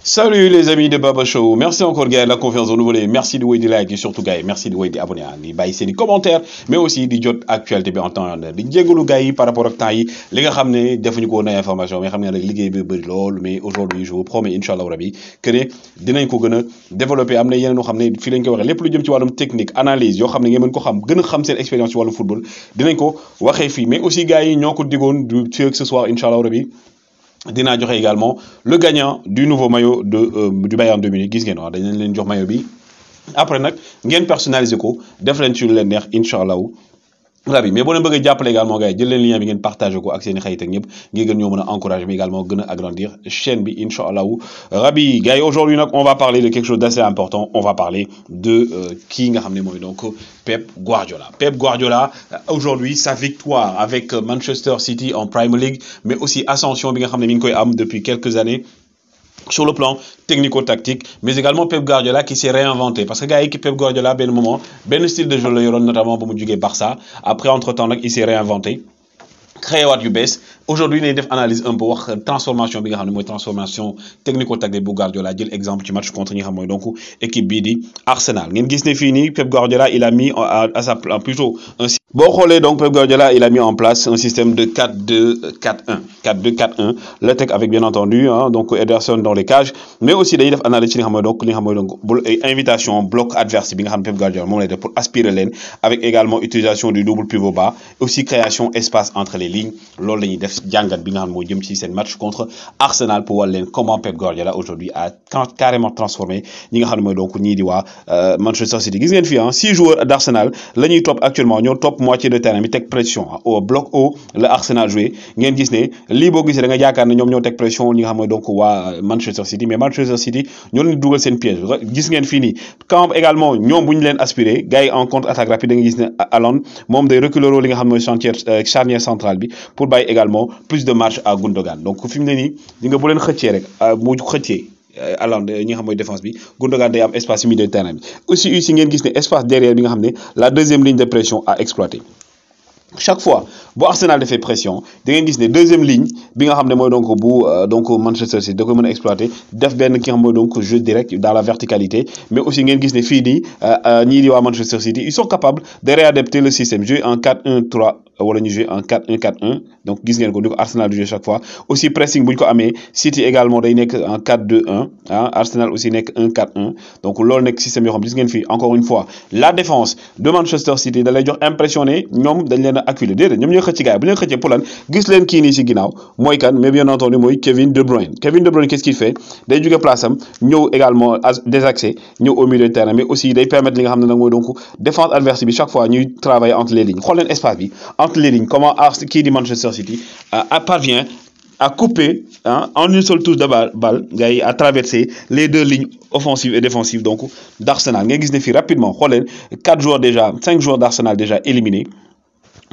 Salut les amis de Baba Show, merci encore gars de la confiance renouvelée, merci de wéy di like et surtout gars merci de wéy di abonné di bàyyi seen i commentaires mais aussi di jot actualité bi en temps réel di jégalu gars yi par rapport ak temps yi li nga xam ne defuñu ko woon ay information mais xam ne rek liggéey bi bëri lool mais aujourd'hui je vous promets incha allah rabi que ne dinañ ko gën a développer am na yeneen yoo xam ne fii lañ koy waxee lépp lu jëm ci wàllum technique analyse yoo xam ne ngeen mën ko xam gën a xam seen expérience ci wàllum football dinañ ko waxee fii mais aussi gars yi ñoo ko digoon du fii ak ce soir incha allah rabi dinaa joxe également le gagnant du nouveau maillot du Bayern de Munich gis ngeen waaw dañ leen jox maillot bi après nag ngeen personnaliser ko def leen ci lu leen neex incha allahu rabi mais boo leen bëgg a jàppale également gars yi jël leen lien bi ngeen partagé ko ak seen i xarit ak ñëpp ngir gën ñoo mën a encourager mais également gën a agrandir chaîne bi incha allahu rabi gars yi aujourd'hui nag on va parler de quelque chose d'assez important on va parler de kii nga xam ne mooy donc Pep Guardiola. Pep Guardiola, aujourd'hui, sa victoire avec Manchester City en Premier League, mais aussi ascension bi nga xam ne mi ngi koy am depuis quelques années sur le plan technico-tactique, mais également Pep Guardiola qui s'est réinventé. Parce que gars yi Pep Guardiola, ben moment, ben style de jeu la yoroon notamment bu mu jugee Barça. Après, entre-temps nag il s'est réinventé. Créé waat yu bees aujourd'hui dañuy def analyse un peu wax transformation bi nga xam ne mooy transformation technico-tactique bu Guardiola jël exemple ci match contre ñi nga xam mooy donc équipe bii di Arsenal ngeen gis ne fii nii Pep Guardiola il a mis à sa place plutôt un boo xoolee donc Pep Guardiola il a mis en place un système de 4-2-4-1 4-2-4-1 le teg avec bien entendu donc Ederson dans les cages mais aussi dañuy def analyse ci li nga xam mooy donc li nga xam mooy donc invitation bloc adverse bi nga xam ne Pep Guardiola moom lay def pour aspirer leen avec également utilisation du double pivot bas aussi création espace entre les lignes loolu la ñuy def jàngat bi nga xam ne moo jëm ci seen match contre Arsenal pour wàll leen comment Pep Guardiola aujourd'hui a carrément transformé ñi nga xam ne mooy donc ñii di waa Manchester City gis ngeen fii 6 joueurs d'Arsenal la ñuy topp actuellement ñoo topp moitié de terrain bi teg pression au bloc haut le Arsenal joué ngeen gis ne lii boo gisee da nga yaakaar ne ñoom ñoo teg pression ñi nga xam mooy donc waa Manchester City mais Manchester City ñoo leen dugal seen piège gis ngeen fii nii quand également ñoom bu ñu leen aspiré gars yi en contre attaque rapide da nga gis ne Haaland moom day reculer li nga xam mooy charnière centrale bi pour bàyyi également plus de marge à Gundogan donc fi mu ne nii di nga bu leen xëccee rek mu xëccee Haaland ñi nga xam mooy défense bi Gundogan day am espace milieu de terrain bi aussi ngeen gis ne espace derrière bi nga xam ne la deuxième ligne de pression à exploiter chaque fois bu Arsenal defee pression da ngeen gis ne deuxième ligne bi nga xam ne mooy donc bu donc Manchester City da koy mën a exploiter def benn ki nga xam mooy donc jeu direct dans la verticalité mais aussi ngeen gis ne fii nii ñii di waa Manchester City ils sont capables de réadapter le système jouer en 4-1-3 wala ñu jouer en 4-1-4-1 donc gis ngeen ko ni ko Arsenal jouer chaque fois aussi pressing bu ñu ko amee City également day nekk en 4-2-1 Arsenal aussi nekk 1-4-1 donc loolu nekk système yoo xam gis ngeen fii encore une fois la défense de Manchester City da lay jox impressionné ñoom dañ leen a acculé déedéet ñoom ñooy xëcc gars yi bu leen xëccee pour lan gis leen kii nii si ginnaaw mooy kan mais bien entendu mooy Kevin De Bruyne qu'est-ce qu'il fait day jóge place am ñëw également désaxé ñëw au milieu de terrain mais aussi day permettre li nga xam ne nag mooy donc défense adverse bi chaque fois ñuy travailler entre les lignes xool leen espace bi entre les lignes comment kii di Manchester City parvient à couper en une seule touche de balle gars yi à traverser les deux lignes offensives et défensives donc d'Arsenal ngay gis ne fii rapidement xool leen 5 joueurs d'Arsenal déjà éliminés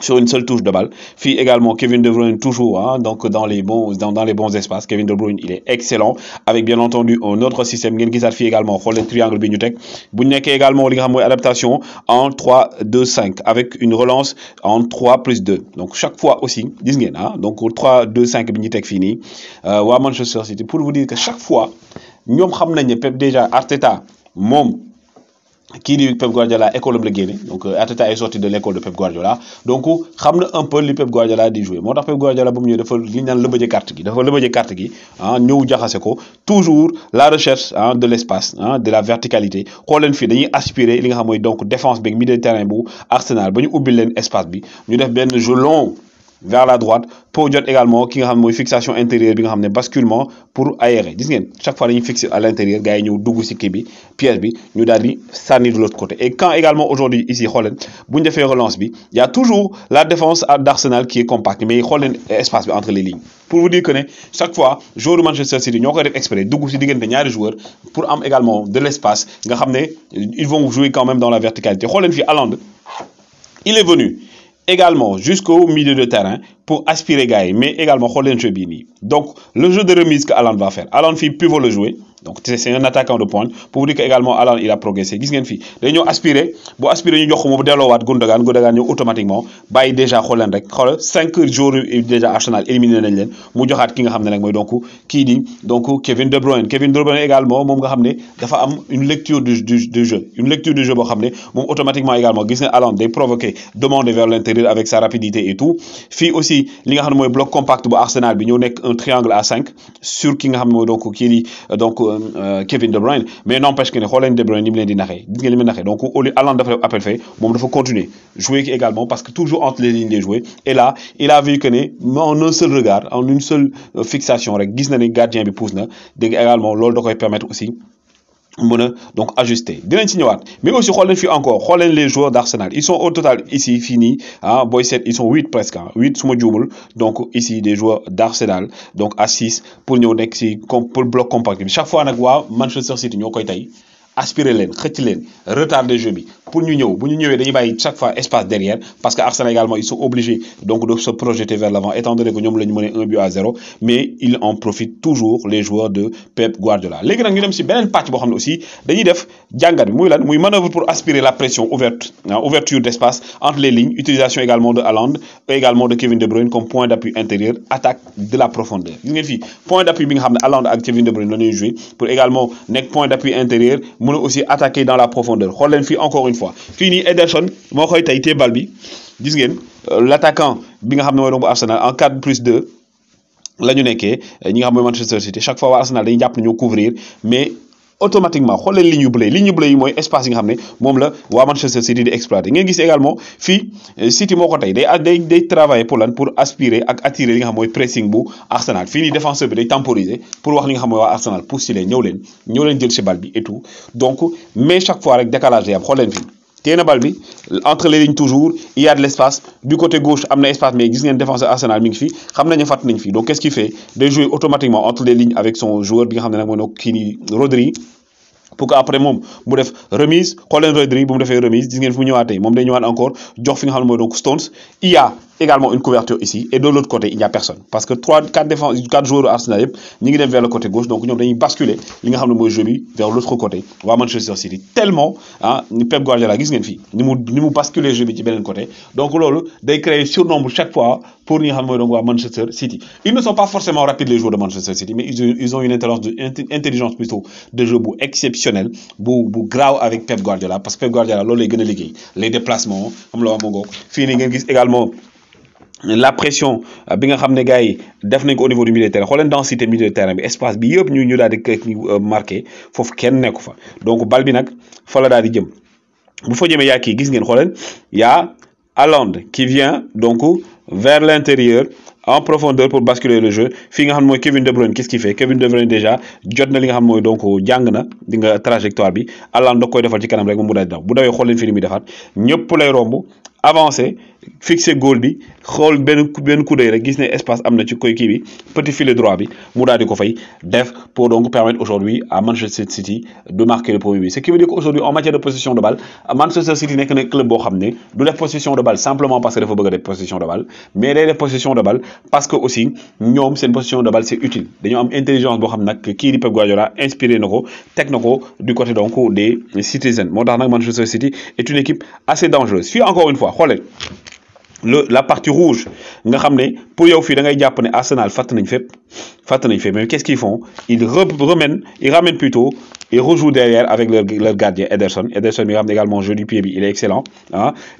sur une seule touche de balle. Puis également Kevin De Bruyne toujours donc dans les bons espaces. Kevin De Bruyne il est excellent avec bien entendu un autre système ngeen gisaat fii également xool leen triangle bi ñu teg bu ñu nekkee également li nga xam mooy adaptation en 3-2-5 avec une relance en 3+2 donc chaque fois aussi gis ngeen donc 3-2-5 bi ñu teg fii nii waa Manchester City pour vous dire que chaque fois ñoom xam nañ ne Pep déjà Arteta moom kii di Pep Guardiola école am la génne donc Arteta est sorti de l'école de Pep Guardiola donc xam na un peu li Pep Guardiola di jouer moo tax Pep Guardiola ba mu ñëwee dafa li ñu naan lëbëjee carte gi ñëw jaxase ko toujours la recherche de l'espace de la verticalité xool leen fii dañuy aspirer li nga xam mooy donc défense beeg milieu de terrain bu Arsenal ba ñu ubbil leen espace bi ñu def benn jeu long vers la droite pour jot également ki nga xam mooy fixation intérieure bi nga xam ne basculement pour aérer gis ngeen chaque fois dañuy fixer à l'intérieur gars yi ñëw dugg ci kii bi pièce bi ñu daal di sànni de l'autre côté et quand également aujourd'hui ici xool leen bu ñu defee relance bi y a toujours la défense d'Arsenal qui est compacte mais xool leen espace bi entre les lignes pour vous dire que ne chaque fois joueur de Manchester City ñoo koy def exprès dugg ci diggante ñaari joueurs pour am également de l'espace nga xam ne ils vont jouer quand même dans la verticalité xool leen fii Haaland il est venu également jusqu'au milieu de terrain pour aspirer gars yi mais également xool leen jeu bii nii donc le jeu de remise que Haaland va faire Haaland fii pivot le jouer donc c'est un attaquant de pointe pour vous dire que également Haaland il a progressé gis ngeen fii day ñëw aspirer bu aspirer ñu jox ko mu delloowaat Gundogan ñëw automatiquement bàyyi déjà xool leen rek xoolal 5 jours déjà Arsenal éliminé nañ leen mu joxaat ki nga xam ne nag mooy donc kii di donc Kevin De Bruyne également moom nga xam ne dafa am une lecture du jeu boo xam ne moom automatiquement également gis ne Haaland day provoquer demander vers l'intérieur avec sa rapidité et tout fii aussi li nga xam ne mooy bloc compact bu Arsenal bi ñëw nekk un triangle à 5 sur ki nga xam ne mooy donc kii di donc Kevin De Bruyne mais n'empêche que ne xool leen De Bruyne ni mu leen di naxee gis ngeen li mu naxee donc au lieu Haaland dafa def appel fait moom dafa continuer jouer également parce que toujours entre les lignes des joueurs et là il a vu que ne en un seul regard en une seule fixation rek gis na ne gardien bi pousse na dégg également loolu da koy permettre aussi donc ajuster dinañ ci ñëwaat mais aussi xool leen fii encore xool leen les joueurs d'Arsenal ils sont au total ici fini ah boy set ils sont 8 presque 8 su ma juumul donc ici des joueurs d'Arsenal donc à 6 pour ñëw nekk ci pour bloc compact bi chaque fois nag waa Manchester City ñoo koy tey aspirer leen xëcc leen retarder jeu bi pour ñu ñëw bu ñu ñëwee dañuy bàyyi chaque fois espace derrière parce que Arsenal également ils sont obligés donc de se projeter vers l'avant étant donné que ñoom la ñu mënee 1-0 mais ils en profitent toujours les joueurs de Pep Guardiola léegi nag ñu dem ci beneen pàcc boo xam ne aussi dañuy def jàngat bi muy lan muy manœuvre pour aspirer la pression ouverture d'espace entre les lignes utilisation également de Haaland et également de Kevin De Bruyne comme point d'appui intérieur attaque de la profondeur gis ngeen fii point d'appui bi nga xam ne Haaland ak Kevin De Bruyne la ñuy jouer pour également nekk point d'appui intérieur mën a aussi attaquer dans la profondeur xool leen fii encore une fois fii nii Ederson moo koy tey tee bal bi gis ngeen l'attaquant bi nga xam ne mooy donc Arsenal en 4+2 la ñu nekkee ñi nga xam mooy Manchester City chaque fois waa Arsenal dañuy jàpp ne ñoo couvrir mais automatiquement xool leen ligne yu bleu yi mooy espace yi nga xam ne moom la waa Manchester City di exploiter ngeen gis également fii City moo ko tey day travailler pour lan pour aspirer ak attirer li nga xam mooy pressing bu Arsenal fii nii défenseur bi day temporiser pour wax li nga xam mooy waa Arsenal pousse ci leen ñëw leen jël ci bal bi et tout donc mais chaque fois rek décalage day am xool leen fii téye na bal bi entre les lignes toujours il y a de l'espace du côté gauche am na espace mais gis ngeen défenseur Arsenal mi ngi fi xam nañu fàtt nañ fi donc qu'est-ce qu'il fait de jouer automatiquement entre les lignes avec son joueur bi nga xam ne nag mooy kii nii Rodri pour que après moom mu def remise xool leen Rodri bu mu defee remise gis ngeen fu mu ñëwaatee moom day ñëwaat encore jox fi nga xam ne mooy donc Stones il y a également une couverture ici et de l'autre côté il n'y a personne parce que 4 joueurs Arsenal yëpp ñi ngi dem vers le côté gauche donc ñoom dañuy basculer li nga xam ne mooy jeu bi vers l'autre côté waa Manchester City tellement ni Pep Guardiola gis ngeen fii ni mu basculer jeu bi ci beneen côté donc loolu day créer surnombre chaque fois pour ñi nga xam ne mooy donc waa Manchester City ils ne sont pas forcément rapides les joueurs de Manchester City mais ils ont une intelligence plutôt de jeu bu exceptionnelle bu graaw avec Pep Guardiola parce que Pep Guardiola loolu lay gën a liggéey les déplacements xam la wax ma ngoog fii nii ngeen gis également la pression bi nga xam ne gars yi def nañ ko au niveau du milieu de terrain xool leen densité milieu de terrain bi espace bi yëpp ñu daal di marqué foofu kenn nekku fa donc bal bi nag fa la daal di jëm bu fa jëmee yaa kii gis ngeen xool leen y'a Haaland qui vient donc vers l'intérieur en profondeur pour basculer le jeu fii nga xam ne mooy Kevin De Bruyne qu'est-ce qu'il fait Kevin De Bruyne déjà jot na li nga xam mooy donc jàng na di nga trajectoire bi Haaland da koy defal ci kanam rek moom mu daal di daw bu dawee xool leen fii ni muy defaat ñëpp lay romb avancer fixer goal bi xool benn coup d'œil rek gis ne espace am na ci koy kii bi petit filet droit bi mu daal di ko fay def pour donc permettre aujourd'hui à Manchester City de marquer le premier but ce qui veut dire qu'aujourd'hui en matière de possession de balle Manchester City nekk na club boo xam ne du def possession de balle simplement parce que dafa bëgg a def possession de balle mais day def possession de balle parce que aussi ñoom seen possession de balle c'est utile dañoo am intelligence boo xam nag kii di Pep Guardiola inspiré na ko teg na ko du côté donc des Citizens moo tax nag Manchester City est une équipe assez dangereuse fii encore une fois xoolee la partie rouge nga xam ne pour yow fii da ngay jàpp ne Arsenal fàtt nañ fépp mais qu'est-ce qu'ils font ils ramènent plutôt et rejouent derrière avec leur gardien Ederson bi nga xam ne également jeu du pied bi il est excellent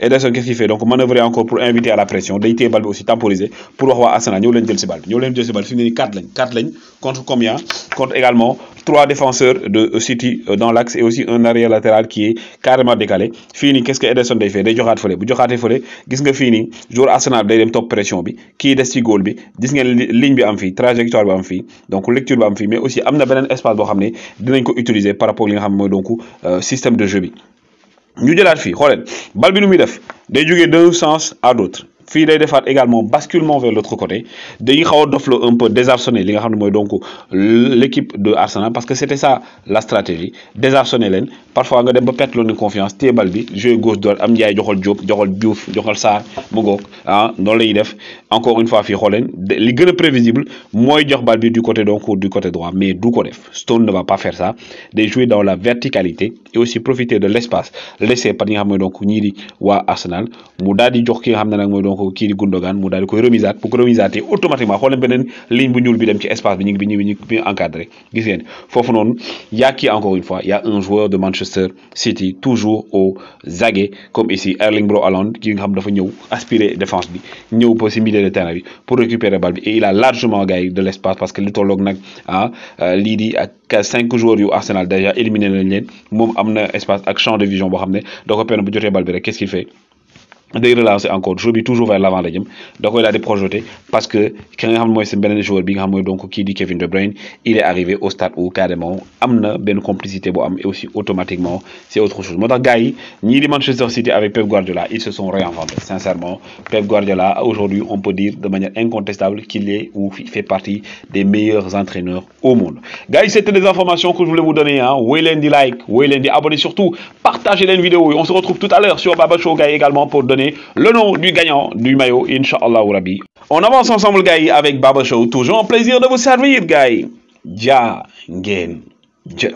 Ederson qu'est-ce qu'il fait donc manœuvrer encore pour inviter à la pression day téye bal bi aussi temporiser pour wax waa Arsenal ñëw leen jël si bal fi mu ne nii 4 lañ contre combien contre également 3 défenseurs de City dans l'axe et aussi un arrière latéral qui est carrément décalé fii nii qu'est-ce que Ederson day fait day joxaat fële bu joxaatee fële gis nga fii nii joueur Arsenal day dem top pression bi kii des ci goal bi gis ngeen ligne bi am fii trajectoire bi am fii donc lecture bi am fii mais aussi am na beneen espace boo xam ne dinañ ko utiliser par rapport li nga xam mooy donc système de jeu bi ñu jëlaat fii xooleen bal bi nu muy def day jógee d'un sens à l'autre fii day defaat également basculement vers l'autre côté dañuy xaw a doflo un peu désarçonner li nga xam ne mooy donc l'équipe de Arsenal parce que c'était ça la stratégie désarçonner leen parfois nga dem ba perte loon ni confiance téye bal bi jouer gauche droite am Ndiaye joxal Diop joxal Diouf joxal Sarr mu ngoog ah noonu la ñuy def encore une fois fii xool leen li gën a prévisible mooy jox bal bi du côté donc du côté droit mais du ko def Stone ne va pas faire ça de jouer dans la verticalité et aussi profiter de l'espace laissé par ñi nga xam ne donc ñii di waa Arsenal mu daal di jox ki nga xam ne nag mooy donc kii di Gundogan mu daal di koy remisaat bu ko remisaatee automatiquement xool leen beneen ligne bu ñuul bi dem ci espace bi ñu ngi encadré gis ngeen foofu noonu y a qui encore une fois y a un joueur de Manchester City toujours aux aguets comme ici Erling Braut Haaland ki nga xam dafa ñëw aspirer défense bi ñëw ba si milieu de terrain bi pour récupérer balle bi et il a largement gagné de l'espace parce que li tolloog nag lii di ak 5 joueurs yu Arsenal déjà éliminé nañ leen moom am na espace ak champ de vision boo xam ne da ko permettre bu jotee balle bi rek qu'est-ce qu'il fait day relancer encore jeu bi toujours vers l'avant la jëm da koy daal di projeté parce que ki nga xam ne mooy seen beneen joueur bi nga xam mooy donc kii di Kevin De Bruyne il est arrivé au stade où carrément am na benn complicité bu am et aussi automatiquement c'est autre chose moo tax gars yi ñii di Manchester City avec Pep Guardiola ils se sont réinventés sincèrement Pep Guardiola aujourd'hui on peut dire de manière incontestable qu'il est ou il fait partie des meilleurs entraîneurs au monde gars yi c'était des informations que je voulais vous donner hein woy leen di like woy leen di abonner surtout partagez leen vidéo yi on se retrouve tout à l'heure sur Baba Show gars yi également pour donner le nom du gagnant du maillot, Inch'Allah Rabbi. On avance ensemble, gars, avec Baba Show. Toujours un plaisir de vous servir, gars. Ja Ngen Jeff.